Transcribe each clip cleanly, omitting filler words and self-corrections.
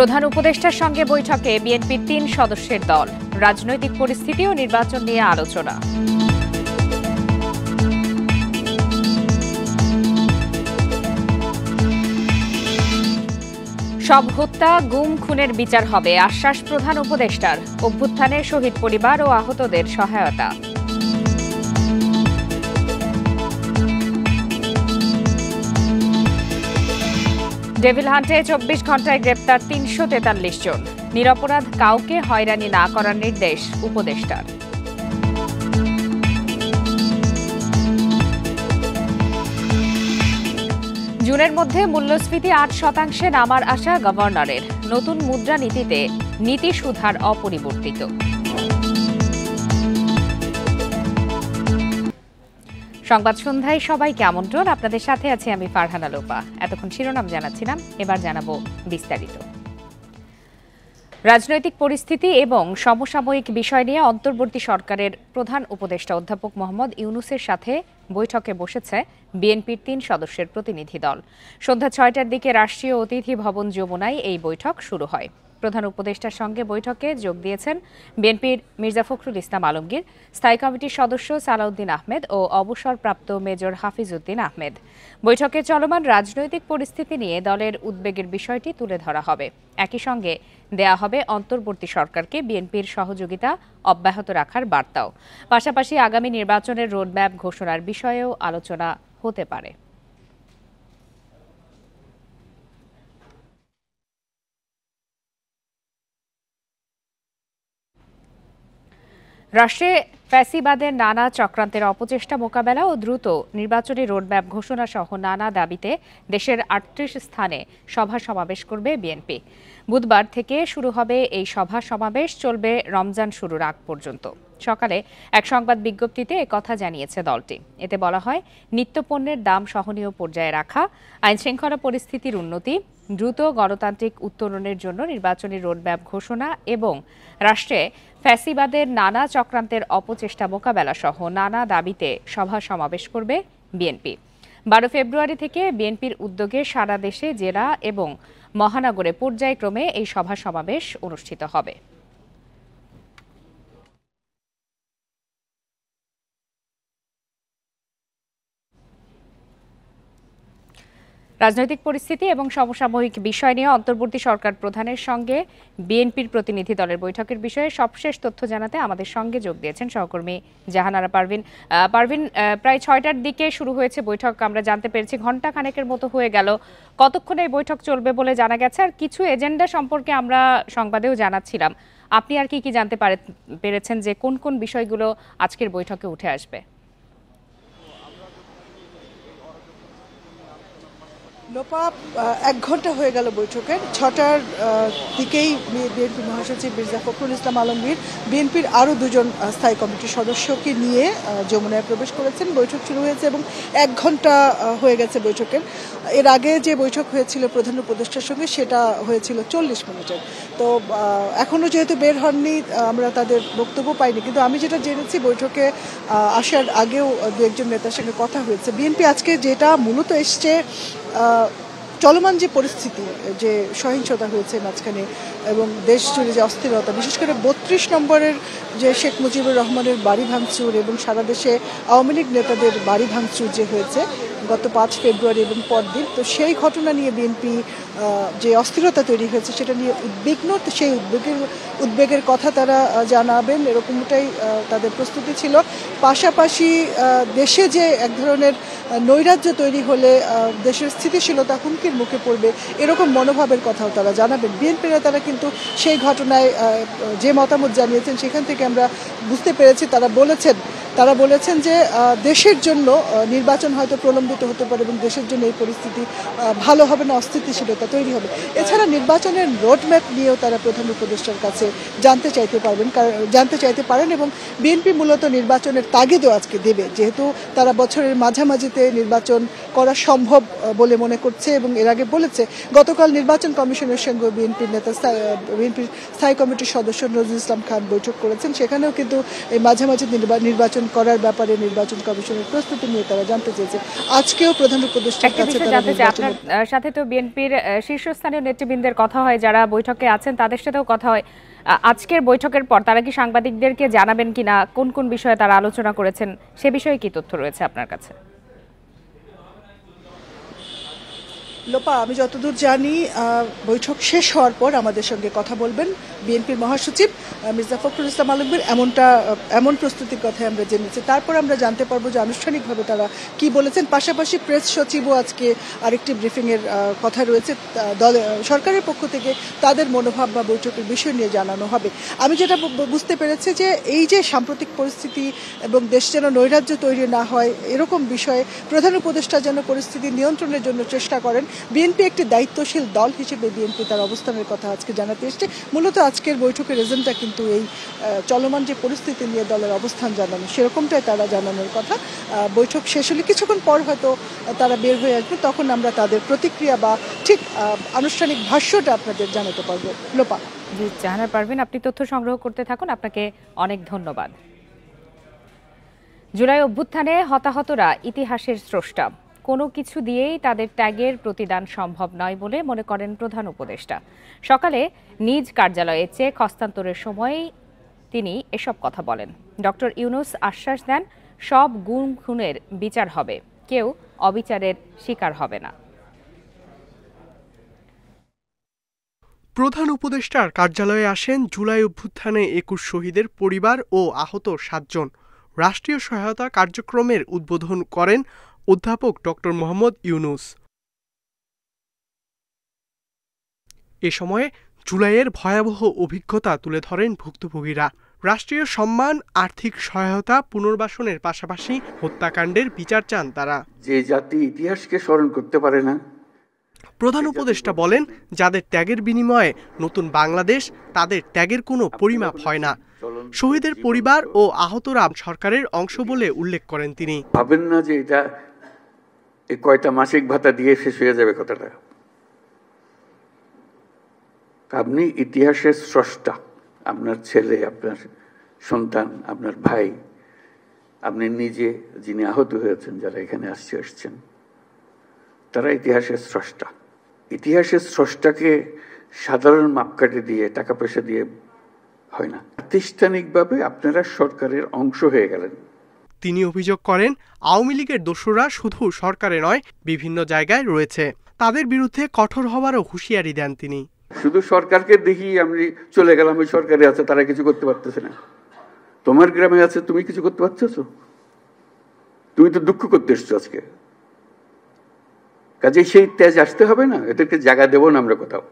প্রধান উপদেষ্টার সঙ্গে বৈঠকে বিএনপির ৩ সদস্যের দল। রাজনৈতিক পরিস্থিতি ও নির্বাচন নিয়ে আলোচনা। সব হত্যা, গুম, খুনের বিচার হবে আশ্বাস প্রধান উপদেষ্টার। অভ্যুত্থানে শহীদ পরিবার ও আহতদের সহায়তা। ডেভিল হান্টে ২৪ ঘণ্টায় গ্রেপ্তার ৩৪৩ জন। নিরপরাধ কাউকে হয়রানি না করার নির্দেশ উপদেষ্টার। জুনের মধ্যে মূল্যস্ফীতি ৮% নামার আশা গভর্নরের। নতুন মুদ্রানীতিতে নীতি সুধার অপরিবর্তিত। সংবাদ সন্ধ্যায় সবাইকে আমন্ত্রণ। আপনাদের সাথে আছি আমি ফারহানা লোপা। এতক্ষণ শিরোনাম জানাচ্ছিলাম, এবার জানাবো বিস্তারিত। রাজনৈতিক পরিস্থিতি এবং সমসাময়িক বিষয় নিয়ে অন্তর্বর্তী সরকারের প্রধান উপদেষ্টা অধ্যাপক মোহাম্মদ ইউনূসের সাথে বৈঠকে বসেছে বিএনপির ৩ সদস্যের প্রতিনিধি দল। সন্ধ্যা ৬টার দিকে রাষ্ট্রীয় অতিথি ভবন যমুনায় এই বৈঠক শুরু হয়। প্রধান উপদেষ্টার সঙ্গে বৈঠকে যোগ দিয়েছেন বিএনপির মির্জা ফখরুল ইসলাম আলমগীর, স্থায়ী কমিটির সদস্য সালাউদ্দিন আহমেদ ও অবসরপ্রাপ্ত মেজর হাফিজউদ্দিন আহমেদ। বৈঠকে চলমান রাজনৈতিক পরিস্থিতি নিয়ে দলের উদ্বেগের বিষয়টি তুলে ধরা হবে। একই সঙ্গে দেয়া হবে অন্তর্বর্তী সরকারকে বিএনপির সহযোগিতা অব্যাহত রাখার বার্তাও। পাশাপাশি আগামী নির্বাচনের রোডম্যাপ ঘোষণার বিষয়েও আলোচনা হতে পারে। রাষ্ট্রে ফ্যাসিবাদের নানা চক্রান্তের অপচেষ্টা মোকাবেলা ও দ্রুত নির্বাচনী রোডম্যাপ ঘোষণা সহ নানা দাবিতে দেশের ৩৮ স্থানে সভা সমাবেশ করবে বিএনপি। বুধবার থেকে শুরু হবে এই সভা সমাবেশ, চলবে রমজান শুরুর আগ পর্যন্ত। সকালে এক সংবাদ বিজ্ঞপ্তিতে একথা জানিয়েছে দলটি। এতে বলা হয়, নিত্যপণ্যের দাম সহনীয় পর্যায়ে রাখা, আইনশৃঙ্খলা পরিস্থিতির উন্নতি, দ্রুত গণতান্ত্রিক উত্তরণের জন্য নির্বাচনী রোডম্যাপ ঘোষণা এবং রাষ্ট্রে ফ্যাসিবাদের নানা চক্রান্তের অপচেষ্টা মোকাবেলা সহ নানা দাবিতে সভা সমাবেশ করবে বিএনপি। ১২ ফেব্রুয়ারি থেকে বিএনপির উদ্যোগে সারা দেশে জেলা এবং মহানগরে পর্যায়ক্রমে এই সভা সমাবেশ অনুষ্ঠিত হবে। রাজনৈতিক পরিস্থিতি এবং সমসাময়িক বিষয় নিয়ে অন্তর্বর্তী সরকার প্রধানের সঙ্গে বিএনপির প্রতিনিধি দলের বৈঠকের বিষয়ে সবশেষ তথ্য জানাতে আমাদের সঙ্গে যোগ দিয়েছেন সহকর্মী জাহানারা পারভিন। পারভিন, প্রায় ৬টার দিকে শুরু হয়েছে বৈঠক, আমরা জানতে পেরেছি ঘণ্টা খানেকের মতো হয়ে গেল। কতক্ষণ এই বৈঠক চলবে বলে জানা গেছে? আর কিছু এজেন্ডা সম্পর্কে আমরা সংবাদেও জানাচ্ছিলাম, আপনি আর কি জানতে পেরেছেন যে কোন কোন বিষয়গুলো আজকের বৈঠকে উঠে আসবে? লোপা, ১ ঘন্টা হয়ে গেল বৈঠকের। ৬টার দিকেই বিএনপি মহাসচিব মির্জা ফখরুল ইসলাম আলমগীর বিএনপির আরও ২জন স্থায়ী কমিটির সদস্যকে নিয়ে যমুনায় প্রবেশ করেছেন। বৈঠক শুরু হয়েছে এবং ১ ঘন্টা হয়ে গেছে বৈঠকের। এর আগে যে বৈঠক হয়েছিল প্রধান উপদেষ্টার সঙ্গে সেটা হয়েছিল ৪০ মিনিটের। তো এখনও যেহেতু বের হননি, আমরা তাদের বক্তব্য পাইনি, কিন্তু আমি যেটা জেনেছি বৈঠকে আসার আগেও দু একজন নেতার সঙ্গে কথা হয়েছে। বিএনপি আজকে যেটা মূলত এসছে, চলমান যে পরিস্থিতি, যে সহিংসতা হয়েছে মাঝখানে এবং দেশ জুড়ে যে অস্থিরতা, বিশেষ করে ৩২ নম্বরের যে শেখ মুজিবুর রহমানের বাড়ি ভাঙচুর এবং সারা দেশে আওয়ামী লীগ নেতাদের বাড়ি ভাঙচুর যে হয়েছে গত ৫ ফেব্রুয়ারি এবং পরদিন, তো সেই ঘটনা নিয়ে বিএনপি যে অস্থিরতা তৈরি হয়েছে সেটা নিয়ে উদ্বিগ্ন। তো সেই উদ্বেগের কথা তারা জানাবেন, এরকমটাই তাদের প্রস্তুতি ছিল। পাশাপাশি দেশে যে এক ধরনের নৈরাজ্য তৈরি হলে দেশের স্থিতিশীলতা হুমকির মুখে পড়বে, এরকম মনোভাবের কথাও তারা জানাবেন। বিএনপিরা তারা কিন্তু সেই ঘটনায় যে মতামত জানিয়েছেন সেখান থেকে আমরা বুঝতে পেরেছি তারা বলেছেন যে দেশের জন্য নির্বাচন হয়তো প্রলম্বিত হতে পারে এবং দেশের জন্য এই পরিস্থিতি ভালো হবে না, অস্থিতিশীলতা তৈরি হবে। এছাড়া নির্বাচনের রোডম্যাপ নিয়েও তারা প্রধান উপদেষ্টার কাছে জানতে চাইতে পারেন এবং বিএনপি মূলত নির্বাচনের তাগিদও আজকে দেবে, যেহেতু তারা বছরের মাঝামাঝিতে নির্বাচন করা সম্ভব বলে মনে করছে এবং এর আগে বলেছে। গতকাল নির্বাচন কমিশনের সঙ্গে বিএনপির স্থায়ী কমিটির সদস্য নজরুল ইসলাম খান বৈঠক করেছেন, সেখানেও কিন্তু এই মাঝামাঝি নির্বাচন নির্বাচন করার ব্যাপারে নির্বাচন কমিশনের প্রস্তুতি নিয়ে তারা জানতে চেয়েছে। আজকেও প্রধান উপদেষ্টার কাছে আপনার সাথে তো বিএনপির শীর্ষস্থানীয় নেতৃবৃন্দের কথা হয়, যারা বৈঠকে আছেন তাদের সাথেও কথা হয়। আজকের বৈঠকের পর তারা কি সাংবাদিকদেরকে জানাবেন কিনা, কোন কোন বিষয়ে তারা আলোচনা করেছেন, সে বিষয়ে কি তথ্য রয়েছে আপনার কাছে? লোপা, আমি যতদূর জানি বৈঠক শেষ হওয়ার পর আমাদের সঙ্গে কথা বলবেন বিএনপির মহাসচিব মির্জা ফখরুল ইসলাম আলমগীর, এমন প্রস্তুতির কথাই আমরা জেনেছি। তারপর আমরা জানতে পারবো যে আনুষ্ঠানিকভাবে তারা কি বলেছেন। পাশাপাশি প্রেস সচিবও আজকে আরেকটি ব্রিফিংয়ের কথা রয়েছে, সরকারের পক্ষ থেকে তাদের মনোভাব বা বৈঠকের বিষয় নিয়ে জানানো হবে। আমি যেটা বুঝতে পেরেছি যে এই যে সাম্প্রতিক পরিস্থিতি এবং দেশ যেন নৈরাজ্য তৈরি না হয়, এরকম বিষয়ে প্রধান উপদেষ্টা যেন পরিস্থিতি নিয়ন্ত্রণের জন্য চেষ্টা করেন। বিএনপি একটি দায়িত্বশীল দল হিসেবে বিএনপি তার অবস্থানের কথা আজকে জানাতে এসেছে। মূলত আজকের বৈঠকের এজেন্ডা কিন্তু এই চলমান যে পরিস্থিতি নিয়ে দলের অবস্থান জানানো, সেরকমটাই তারা জানানোর কথা। বৈঠক শেষ হলে কিছুক্ষণ পর হয়তো তারা বের হয়ে আসবে, তখন আমরা তাদের প্রতিক্রিয়া বা ঠিক আনুষ্ঠানিক ভাষ্যটা আপনাদের জানাতে পারবো। লোপা, জি জাহানারা পারভীন, আপনি তথ্য সংগ্রহ করতে থাকুন, আপনাকে অনেক ধন্যবাদ। জুলাই অভ্যুত্থানে হতাহতরা ইতিহাসের স্রষ্টা, কোনো কিছু দিয়েই তাদের ত্যাগের প্রতিদান সম্ভব নয় বলে মনে করেন প্রধান উপদেষ্টা। সকালে নিজ কার্যালয়ে চেক হস্তান্তরের সময়ই তিনি এসব কথা বলেন। ডক্টর ইউনূস আশ্বাস দেন, সব গুম খুনের বিচার হবে, কেউ অবিচারের শিকার হবে না। প্রধান উপদেষ্টার কার্যালয়ে আসেন জুলাই অভ্যুত্থানে ২১ শহীদের পরিবার ও আহত ৭ জন। রাষ্ট্রীয় সহায়তা কার্যক্রমের উদ্বোধন করেন অধ্যাপক ডক্টর মোহাম্মদ ইউনূস। এ সময়ে জুলাইয়ের ভয়াবহ অভিজ্ঞতা তুলে ধরেন ভুক্তভোগীরা। রাষ্ট্রীয় সম্মান, আর্থিক সহায়তা, পুনর্বাসনের পাশাপাশি হত্যাকাণ্ডের বিচার চান তারা। যে জাতি ইতিহাসকে স্মরণ করতে পারে না, প্রধান উপদেষ্টা বলেন, যাদের ত্যাগের বিনিময়ে নতুন বাংলাদেশ, তাদের ত্যাগের কোনো পরিমাপ হয় না। শহীদের পরিবার ও আহতরা সরকারের অংশ বলে উল্লেখ করেন তিনি। ভাবেন না যে এটা কয়টা মাসিক ভাতা দিয়ে শেষ হয়ে যাবে কথাটা। আপনি ইতিহাসের স্রষ্টা, আপনার ছেলে, আপনার সন্তান, আপনার ভাই, আপনি নিজে যিনি আহত হয়েছেন, যারা এখানে আসছেন, তারা ইতিহাসের স্রষ্টা। ইতিহাসের স্রষ্টাকে সাধারণ মাপকাঠি দিয়ে, টাকা পয়সা দিয়ে হয় না। প্রাতিষ্ঠানিকভাবে আপনারা সরকারের অংশ হয়ে গেলেন। তিনি অভিযোগ করেন, আওয়ামী লীগের দোসররা শুধু সরকারে নয়, বিভিন্ন জায়গায় রয়েছে। তাদের বিরুদ্ধে কঠোর হওয়ারও হুঁশিয়ারি দেন তিনি। শুধু সরকারকে দেখি আমি চলে গেলাম, ওই সরকারে আছে, তারা কিছু করতে পারতেছে না। তোমার গ্রামে আছে, তুমি কিছু করতে পারতেছো? তুমি তো দুঃখ করতে এসছো আজকে। কাজে সেই তেজ আসতে হবে না, এদেরকে জায়গা দেবো না আমরা কোথাও।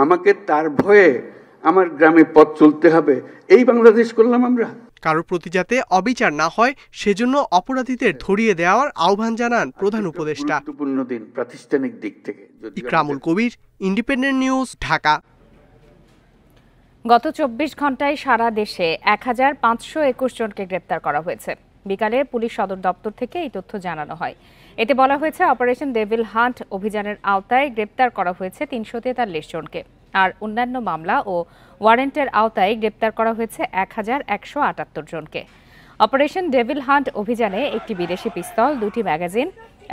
আমাকে তার ভয়ে আমার গ্রামে পথ চলতে হবে, এই বাংলাদেশ করলাম আমরা। কারোর প্রতি যাতে অবিচার না হয়, সেজন্য অপরাধীদের ধরিয়ে দেওয়ার আহ্বান জানান প্রধান উপদেষ্টা। গুরুত্বপূর্ণ দিন প্রাতিষ্ঠানিক দিক থেকে। ইকরামুল কবির, ইন্ডিপেন্ডেন্ট নিউজ, ঢাকা। গত ২৪ ঘন্টায় সারা দেশে ১৫২১ জনকে গ্রেপ্তার করা হয়েছে। বিকালে পুলিশ সদর দপ্তর থেকে এই তথ্য জানানো হয়। এতে বলা হয়েছে, অপারেশন ডেভিল হান্ট অভিযানের আওতায় গ্রেপ্তার করা হয়েছে ৩৪৩ জনকে, আর অন্যান্য মামলা ও ওয়ারেন্টের আওতায় গ্রেপ্তার করা হয়েছে ১১৭৮ জনকে। অপারেশন ডেভিল হান্ট অভিযানে একটি বিদেশি পিস্তল, ২টি ম্যাগাজিন,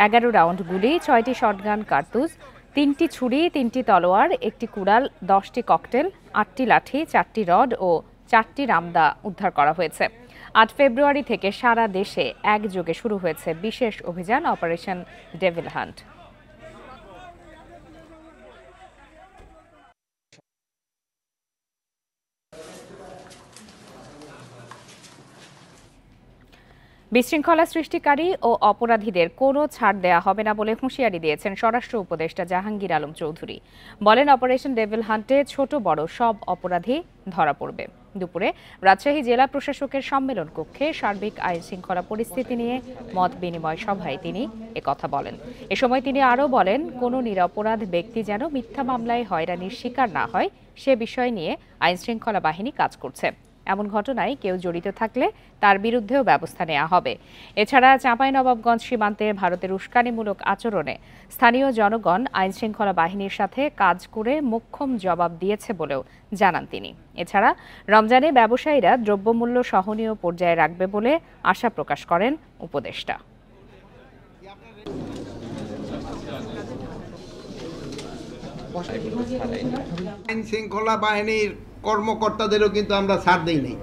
১১ রাউন্ড গুলি, ৬টি শটগান কার্তুজ, ৩টি ছুরি, 3টি তলোয়ার, 1টি কুড়াল, 10টি ককটেল, 8টি লাঠি, 4টি রড ও 4টি রামদা উদ্ধার করা হয়েছে। ৮ ফেব্রুয়ারি থেকে সারা দেশে একযোগে শুরু হয়েছে বিশেষ অভিযান অপারেশন ডেভিল হান্ট। বিশৃঙ্খলা সৃষ্টিকারী ও অপরাধীদের কোনো ছাড় দেয়া হবে না বলে হুঁশিয়ারি দিয়েছেন স্বরাষ্ট্র উপদেষ্টা জাহাঙ্গীর আলম চৌধুরী। বলেন, অপারেশন ডেভিল হান্টে ছোট বড় সব অপরাধী ধরা পড়বে। দুপুরে রাজশাহী জেলা প্রশাসকের সম্মেলন কক্ষে সার্বিক আইন শৃঙ্খলা পরিস্থিতি নিয়ে মত বিনিময় সভায় তিনি একথা বলেন। এ সময় তিনি আরও বলেন, কোনো নিরপরাধ ব্যক্তি যেন মিথ্যা মামলায় হয়রানির শিকার না হয়, সে বিষয় নিয়ে আইন শৃঙ্খলা বাহিনী কাজ করছে। এমন ঘটনায় কেউ জড়িত থাকলে তার বিরুদ্ধেও ব্যবস্থা নেওয়া হবে। এছাড়া চাঁপাইনবাবগঞ্জ সীমান্তে ভারতের উস্কানিমূলক আচরণে স্থানীয় জনগণ আইনশৃঙ্খলা বাহিনীর সাথে কাজ করে মোক্ষম জবাব দিয়েছে বলেও জানান তিনি। এছাড়া রমজানে ব্যবসায়ীরা দ্রব্যমূল্য সহনীয় পর্যায়ে রাখবে বলে আশা প্রকাশ করেন উপদেষ্টা। আইন শৃঙ্খলা বাহিনীর কর্মকর্তাদেরও কিন্তু আমরা ছাড় দেই নাই।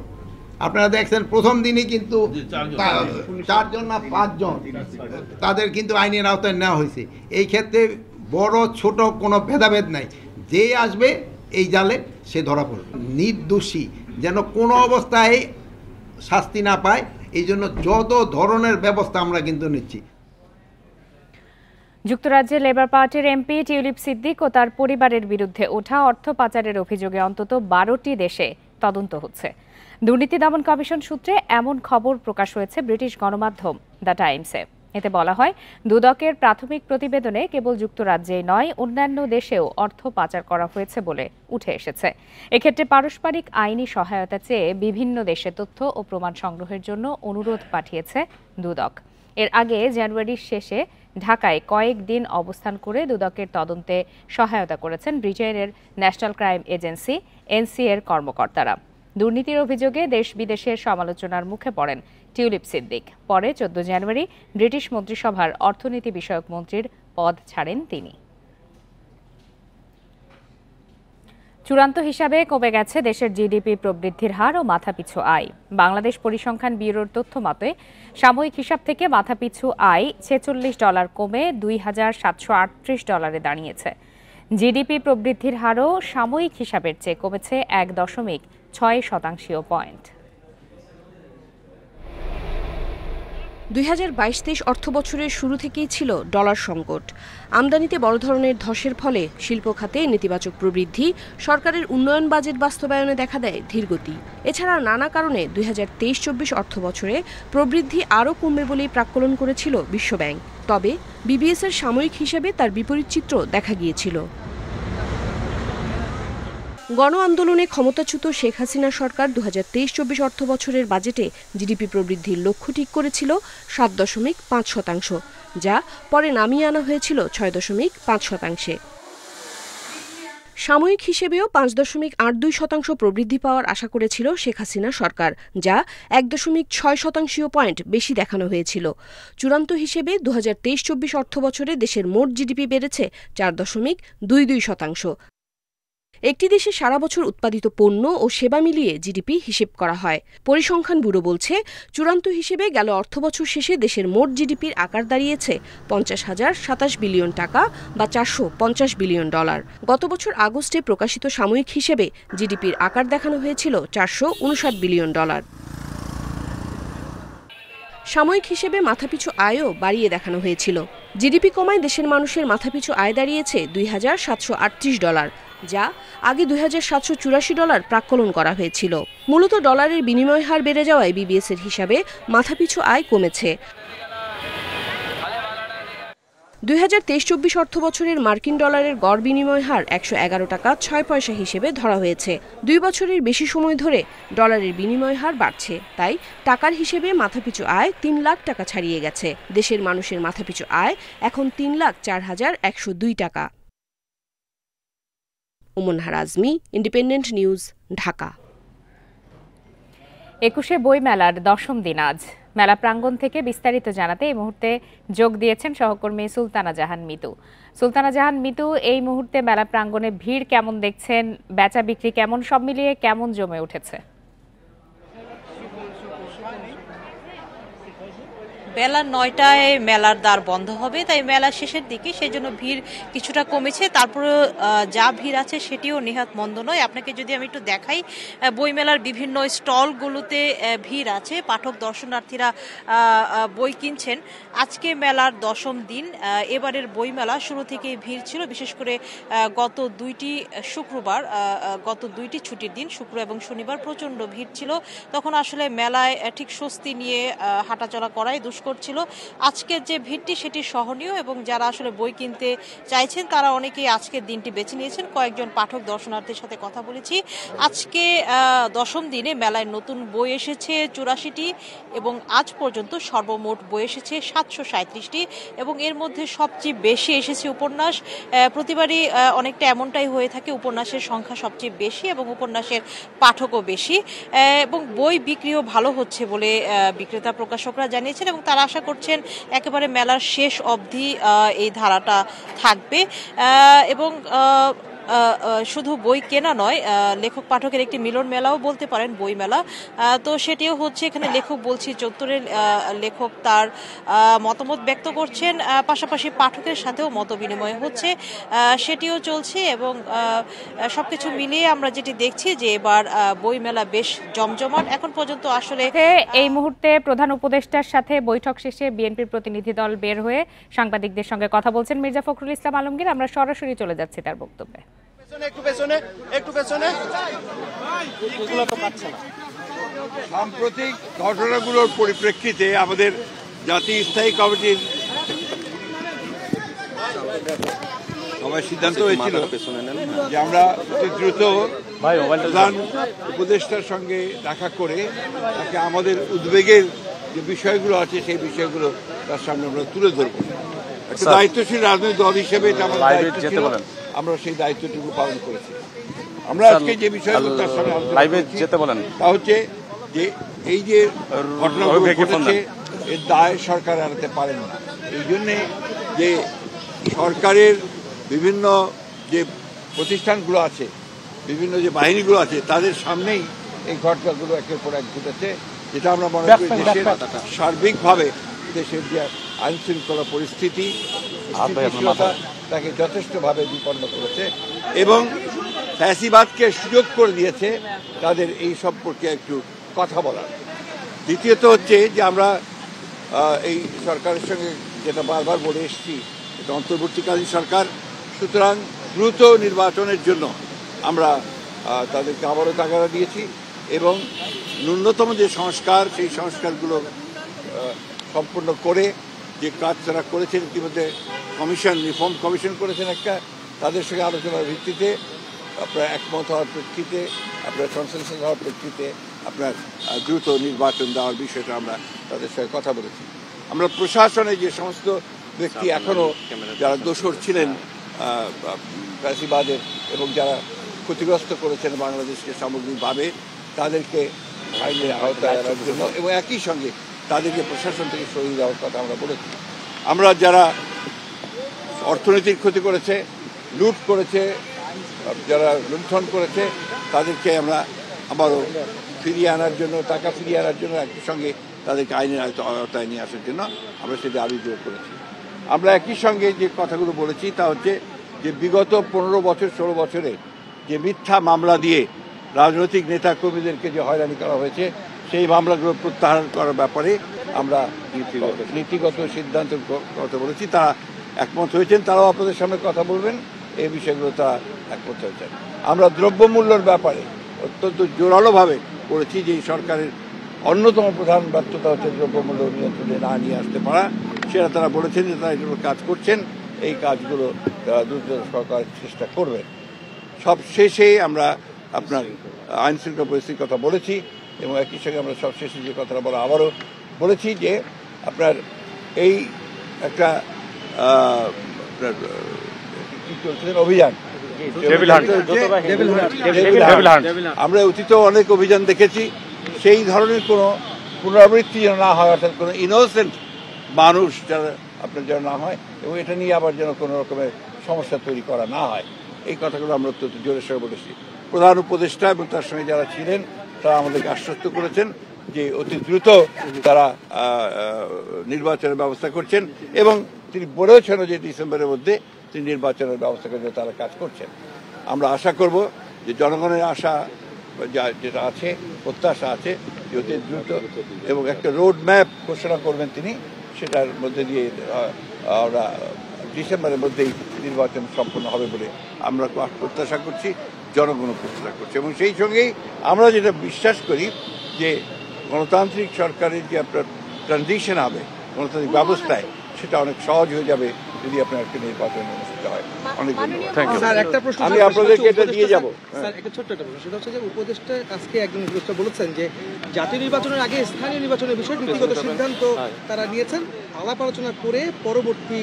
আপনারা দেখছেন প্রথম দিনই কিন্তু 4 জন না 5 জন তাদের কিন্তু আইনের আওতায় নেওয়া হয়েছে। এই ক্ষেত্রে বড় ছোট কোনো ভেদাভেদ নাই, যে আসবে এই জালে সে ধরা পড়বে। নির্দোষী যেন কোনো অবস্থায় শাস্তি না পায়, এই জন্য যত ধরনের ব্যবস্থা আমরা কিন্তু নিচ্ছি। যুক্তরাজ্যে লেবার পার্টির এমপি টিউলিপ সিদ্দিক ও তার পরিবারের বিরুদ্ধে ওঠা অর্থ পাচারের অভিযোগে অন্তত 12টি দেশে তদন্ত হচ্ছে। দুর্নীতি দমন কমিশন সূত্রে এমন খবর প্রকাশ হয়েছে ব্রিটিশ গণমাধ্যম দ্য টাইমসে। এতে বলা হয়, দুদকের প্রাথমিক প্রতিবেদনে কেবল যুক্তরাজ্যেই নয়, অন্যান্য দেশেও অর্থ পাচার করা হয়েছে বলে উঠে এসেছে। এক্ষেত্রে পারস্পরিক আইনি সহায়তা চেয়ে বিভিন্ন দেশে তথ্য ও প্রমাণ সংগ্রহের জন্য অনুরোধ পাঠিয়েছে দুদক। এর আগে জানুয়ারির শেষে ঢাকায় কয়েকদিন অবস্থান করে দুদকের তদন্তে সহায়তা করেছেন ব্রিটেনের ন্যাশনাল ক্রাইম এজেন্সি এনসিএর কর্মকর্তারা। দুর্নীতির অভিযোগে দেশ বিদেশের সমালোচনার মুখে পড়েন টিউলিপ সিদ্দিক। পরে 14 জানুয়ারি ব্রিটিশ মন্ত্রিসভার অর্থনীতি বিষয়ক মন্ত্রীর পদ ছাড়েন তিনি। চূড়ান্ত হিসাবে কমে গেছে দেশের জিডিপি প্রবৃদ্ধির হার ও মাথাপিছু আয়। বাংলাদেশ পরিসংখ্যান ব্যুরোর তথ্য মতে সাময়িক হিসাব থেকে মাথাপিছু আয় $46 কমে $2,738 দাঁড়িয়েছে। জিডিপি প্রবৃদ্ধির হারও সাময়িক হিসাবের চেয়ে কমেছে 1.6 পয়েন্ট। 2022-23 অর্থবছরের শুরু থেকেই ছিল ডলার সংকট। আমদানিতে বড় ধরনের ধসের ফলে শিল্প খাতে নেতিবাচক প্রবৃদ্ধি, সরকারের উন্নয়ন বাজেট বাস্তবায়নে দেখা দেয় ধীরগতি। এছাড়া নানা কারণে 2023-24 অর্থবছরে প্রবৃদ্ধি আরও কমবে বলেই প্রাক্কলন করেছিল বিশ্বব্যাংক। তবে বিবিএসের সাময়িক হিসেবে তার বিপরীত চিত্র দেখা গিয়েছিল। গণ আন্দোলনে ক্ষমতাচ্যুত শেখ হাসিনা সরকার 2023-24 অর্থবছরের বাজেটে জিডিপি প্রবৃদ্ধির লক্ষ্য ঠিক করেছিল 7.5%, যা পরে নামিয়ে আনা হয়েছিল 6.5%। সাময়িক হিসেবেও 5.82% প্রবৃদ্ধি পাওয়ার আশা করেছিল শেখ হাসিনা সরকার, যা 1.6 পয়েন্ট বেশি দেখানো হয়েছিল। চূড়ান্ত হিসেবে 2023-24 অর্থবছরে দেশের মোট জিডিপি বেড়েছে 4.22%। একটি দেশে সারা বছর উৎপাদিত পণ্য ও সেবা মিলিয়ে জিডিপি হিসেব করা হয়। পরিসংখ্যান ব্যুরো বলছে, চূড়ান্ত হিসেবে গেল অর্থবছর শেষে দেশের মোট জিডিপির আকার দাঁড়িয়েছে 50,027 বিলিয়ন টাকা বা $450 বিলিয়ন। গত বছর আগস্টে প্রকাশিত সাময়িক হিসেবে জিডিপির আকার দেখানো হয়েছিল $459 বিলিয়ন। সাময়িক হিসেবে মাথাপিছু আয়ও বাড়িয়ে দেখানো হয়েছিল। জিডিপি কমায় দেশের মানুষের মাথাপিছু আয় দাঁড়িয়েছে $2,738, যা আগে $2,784 প্রাক্কলন করা হয়েছিল। মূলত ডলারের বিনিময় হার বেড়ে যাওয়ায় বিবিএসের হিসাবে মাথাপিছু আয় কমেছে। 2023-24 অর্থবছরের মার্কিন ডলারের গড় বিনিময় হার 111 টাকা 6 পয়সা হিসেবে ধরা হয়েছে। 2 বছরের বেশি সময় ধরে ডলারের বিনিময় হার বাড়ছে, তাই টাকার হিসেবে মাথাপিছু আয় 3 লাখ টাকা ছাড়িয়ে গেছে। দেশের মানুষের মাথাপিছু আয় এখন 3,04,102 টাকা। উমনহার আজমি, ইন্ডিপেন্ডেন্ট নিউজ, ঢাকা। 21শে বই মেলার 10ম দিন আজ। মেলা প্রাঙ্গণ থেকে বিস্তারিত জানাতে এই মুহূর্তে যোগ দিয়েছেন সহকর্মী সুলতানা জাহান মিতু। সুলতানা জাহান মিতু, এই মুহূর্তে মেলা প্রাঙ্গণে ভিড় কেমন দেখছেন, বেচা বিক্রি কেমন, সব মিলিয়ে কেমন জমে উঠেছে? বেলা 9টায় মেলার দ্বার বন্ধ হবে, তাই মেলা শেষের দিকে সেই জন্য ভিড় কিছুটা কমেছে। তারপরে যা ভিড় আছে সেটিও নেহাত মন্দ নয়। আপনাকে যদি আমি একটু দেখাই, বইমেলার বিভিন্ন স্টলগুলোতে ভিড় আছে, পাঠক দর্শনার্থীরা বই কিনছেন। আজকে মেলার 10ম দিন। এবারের বইমেলা শুরু থেকেই ভিড় ছিল, বিশেষ করে গত দুইটি ছুটির দিন, শুক্র এবং শনিবার প্রচণ্ড ভিড় ছিল। তখন আসলে মেলায় ঠিক স্বস্তি নিয়ে হাঁটাচলা করাই দুষ্কর করছিল। আজকের যে ভিড়টি সেটি সহনীয় এবং যারা আসলে বই কিনতে চাইছেন তারা অনেকেই আজকের দিনটি বেছে নিয়েছেন। কয়েকজন পাঠক দর্শনার্থীর সাথে কথা বলেছি। আজকে 10ম দিনে মেলায় নতুন বই এসেছে 84টি এবং আজ পর্যন্ত সর্বমোট বই এসেছে 737টি এবং এর মধ্যে সবচেয়ে বেশি এসেছে উপন্যাস। প্রতিবারই অনেকটা এমনটাই হয়ে থাকে, উপন্যাসের সংখ্যা সবচেয়ে বেশি এবং উপন্যাসের পাঠকও বেশি এবং বই বিক্রিও ভালো হচ্ছে বলে বিক্রেতা প্রকাশকরা জানিয়েছেন এবং তারা আশা করছেন একেবারে মেলার শেষ অবধি এই ধারাটা থাকবে এবং শুধু বই কেনা নয়, লেখক পাঠকের একটি মিলন মেলাও বলতে পারেন বই মেলা। তো সেটিও হচ্ছে, এখানে লেখক বলছি 74 লেখক তার মতামত ব্যক্ত করছেন, পাশাপাশি পাঠকের সাথেও মত বিনিময় হচ্ছে, সেটিও চলছে এবং সবকিছু মিলিয়ে আমরা যেটি দেখছি যে এবার বই মেলা বেশ জমজমাট। এখন পর্যন্ত আসলে এই মুহূর্তে প্রধান উপদেষ্টার সাথে বৈঠক শেষে বিএনপির প্রতিনিধি দল বের হয়ে সাংবাদিকদের সঙ্গে কথা বলছেন মির্জা ফখরুল ইসলাম আলমগীর। আমরা সরাসরি চলে যাচ্ছি তার বক্তব্যে। সাম্প্রতিক ঘটনাগুলোর পরিপ্রেক্ষিতে আমাদের জাতীয় স্থায়ী কমিটির সবাই সিদ্ধান্ত হয়েছিল যে আমরা অতি দ্রুত প্রধান উপদেষ্টার সঙ্গে দেখা করে তাকে আমাদের উদ্বেগের যে বিষয়গুলো আছে সেই বিষয়গুলো তার সামনে আমরা তুলে ধরব। একটা দায়িত্বশীল রাজনৈতিক দল হিসেবে এটা আমাদের দায়িত্ব ছিল, আমরা সেই দায়িত্বটুকু পালন করেছি। আমরা আজকে যে বিষয়গুলো তার সামনে তা হচ্ছে যে এই যে ঘটনাগুলো ঘটেছে এর দায় সরকার এড়াতে পারেন না। এই জন্যে যে সরকারের বিভিন্ন যে প্রতিষ্ঠানগুলো আছে, বিভিন্ন যে বাহিনীগুলো আছে, তাদের সামনেই এই ঘটনাগুলো একের পর এক ঘটেছে, যেটা আমরা মনে করি দেশের সার্বিকভাবে দেশের যে আইন শৃঙ্খলা পরিস্থিতি তাকে যথেষ্টভাবে বিপন্ন করেছে এবং ফ্যাসিবাদকে সুযোগ করে দিয়েছে তাদের এই সম্পর্কে একটু কথা বলার। দ্বিতীয়ত হচ্ছে যে আমরা এই সরকারের সঙ্গে যেটা বারবার বলে এসেছি, এটা অন্তর্বর্তীকালীন সরকার, সুতরাং দ্রুত নির্বাচনের জন্য আমরা তাদেরকে আবারও তাগাদা দিয়েছি এবং ন্যূনতম যে সংস্কার সেই সংস্কারগুলো সম্পূর্ণ করে যে কাজ তারা করেছেন, ইতিমধ্যে কমিশন রিফর্ম কমিশন করেছেন একটা, তাদের সঙ্গে আলোচনার ভিত্তিতে আপনার একমত হওয়ার প্রেক্ষিতে, আপনার কনসেনসাস হওয়ার প্রেক্ষিতে আপনার দ্রুত নির্বাচন দেওয়ার বিষয়টা আমরা তাদের সঙ্গে কথা বলেছি। আমরা প্রশাসনে যে সমস্ত ব্যক্তি এখনও যারা দোষর ছিলেন ফ্যাসিবাদের এবং যারা ক্ষতিগ্রস্ত করেছেন বাংলাদেশকে সামগ্রিকভাবে, তাদেরকে আইনের আওতায় আনার জন্য এবং একই সঙ্গে তাদেরকে প্রশাসন থেকে সরিয়ে দেওয়ার কথা আমরা বলেছি। আমরা যারা অর্থনৈতিক ক্ষতি করেছে, লুট করেছে, যারা লুণ্ঠন করেছে, তাদেরকে আমরা আবারও ফিরিয়ে আনার জন্য, টাকা ফিরিয়ে আনার জন্য একই সঙ্গে তাদেরকে আইনের আওতায় নিয়ে আসার জন্য আমরা সেটা দাবি করেছি। আমরা একই সঙ্গে যে কথাগুলো বলেছি তা হচ্ছে যে বিগত 15 বছর 16 বছরে যে মিথ্যা মামলা দিয়ে রাজনৈতিক নেতা কর্মীদেরকে যে হয়রানি করা হয়েছে, সেই মামলাগুলো প্রত্যাহার করার ব্যাপারে আমরা নীতিগত সিদ্ধান্তের কথা বলেছি। তারা একমত হয়েছেন, তারাও আপনাদের সামনে কথা বলবেন, এই বিষয়গুলো তারা একমত হয়েছেন। আমরা দ্রব্যমূল্যের ব্যাপারে অত্যন্ত জোরালোভাবে বলেছি যে এই সরকারের অন্যতম প্রধান ব্যর্থতা হচ্ছে দ্রব্যমূল্য নিয়ন্ত্রণে না নিয়ে আসতে পারা। সেটা তারা বলেছেন যে তারা এগুলো কাজ করছেন, এই কাজগুলো দ্রুত সরকার চেষ্টা করবেন। সব শেষে আমরা আপনার আইন শৃঙ্খলা পরিস্থিতির কথা বলেছি এবং একই সঙ্গে আমরা সব শেষে যে কথাটা বলা আবারও বলেছি যে আপনার এই একটা কি চলছিলেন অভিযান, আমরা অতীতেও অনেক অভিযান দেখেছি, সেই ধরনের কোনো পুনরাবৃত্তি যেন না হয়, অর্থাৎ কোনো ইনোসেন্ট মানুষ যারা আপনার যেন না হয় এবং এটা নিয়ে আবার যেন কোনো রকমের সমস্যা তৈরি করা না হয়, এই কথাগুলো আমরা অত্যন্ত জোরের সঙ্গে বলেছি। প্রধান উপদেষ্টা এবং তার সঙ্গে যারা ছিলেন তারা আমাদেরকে আশ্বস্ত করেছেন যে অতি দ্রুত তারা নির্বাচনের ব্যবস্থা করছেন এবং তিনি বলেছেন যে ডিসেম্বরের মধ্যে তিনি নির্বাচনের ব্যবস্থা করে তারা কাজ করছেন। আমরা আশা করব যে জনগণের আশা যেটা আছে, প্রত্যাশা আছে যে অতি দ্রুত এবং একটা রোড ম্যাপ ঘোষণা করবেন তিনি, সেটার মধ্যে দিয়ে আমরা ডিসেম্বরের মধ্যেই নির্বাচন সম্পন্ন হবে বলে আমরা প্রত্যাশা করছি, জনগণও প্রত্যাশা করছে। এবং সেই সঙ্গেই আমরা যেটা বিশ্বাস করি যে গণতান্ত্রিক সরকারের যে আপনার ট্রানজিশন হবে গণতান্ত্রিক ব্যবস্থায় সেটা অনেক সহজ হয়ে যাবে যদি আপনার একটা নির্বাচন অনুষ্ঠিত হয়। অনেক ধন্যবাদ। আমি আপনাদেরকে এটা দিয়ে যাবো। স্যার একটা ছোট্ট একটা প্রশ্ন, সেটা হচ্ছে যে উপদেষ্টা আজকে একজন উপদেষ্টা বলেছেন যে জাতীয় নির্বাচনের আগে স্থানীয় নির্বাচনের বিষয়ে নীতিগত সিদ্ধান্ত তারা নিয়েছেন, আলাপ আলোচনা করে পরবর্তী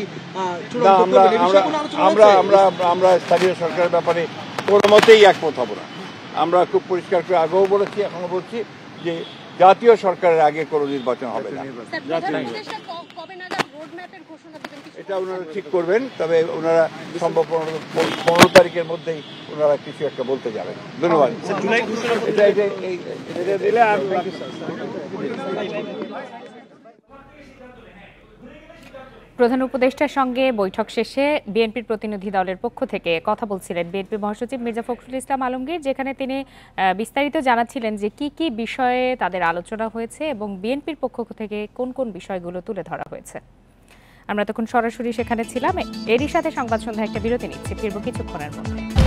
আমরা স্থানীয় সরকারের ব্যাপারে কোনো মতেই একমত হব না। আমরা খুব পরিষ্কার করে আগেও বলেছি, এখনো বলছি যে জাতীয় সরকারের আগে কোনো নির্বাচন হবে না। এটা ওনারা ঠিক করবেন, তবে ওনারা সম্ভব 15 তারিখের মধ্যেই ওনারা কিছু একটা বলতে যাবেন। ধন্যবাদ। প্রধান উপদেষ্টার সঙ্গে বৈঠক শেষে বিএনপির প্রতিনিধি দলের পক্ষ থেকে কথা বলছিলেন বিএনপি মহাসচিব মির্জা ফখরুল ইসলাম আলমগীর, যেখানে তিনি বিস্তারিত জানাচ্ছিলেন যে কি কি বিষয়ে তাদের আলোচনা হয়েছে এবং বিএনপির পক্ষ থেকে কোন কোন বিষয়গুলো তুলে ধরা হয়েছে। আমরা তখন সরাসরি সেখানে ছিলাম। এরই সাথে সংবাদ সন্ধ্যা একটা বিরতি নিচ্ছি, ফিরব কিছুক্ষণের মধ্যে।